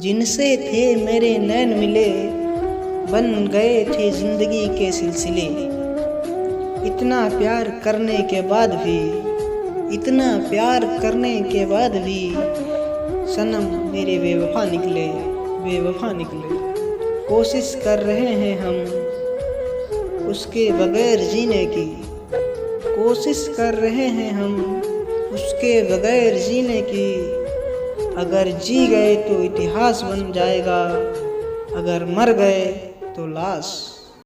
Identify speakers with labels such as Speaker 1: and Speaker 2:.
Speaker 1: जिनसे थे मेरे नैन मिले, बन गए थे जिंदगी के सिलसिले। इतना प्यार करने के बाद भी, इतना प्यार करने के बाद भी सनम मेरे बेवफा निकले, बेवफा निकले। कोशिश कर रहे हैं हम उसके बगैर जीने की, कोशिश कर रहे हैं हम उसके बगैर जीने की। अगर जी गए तो इतिहास बन जाएगा, अगर मर गए तो लाश।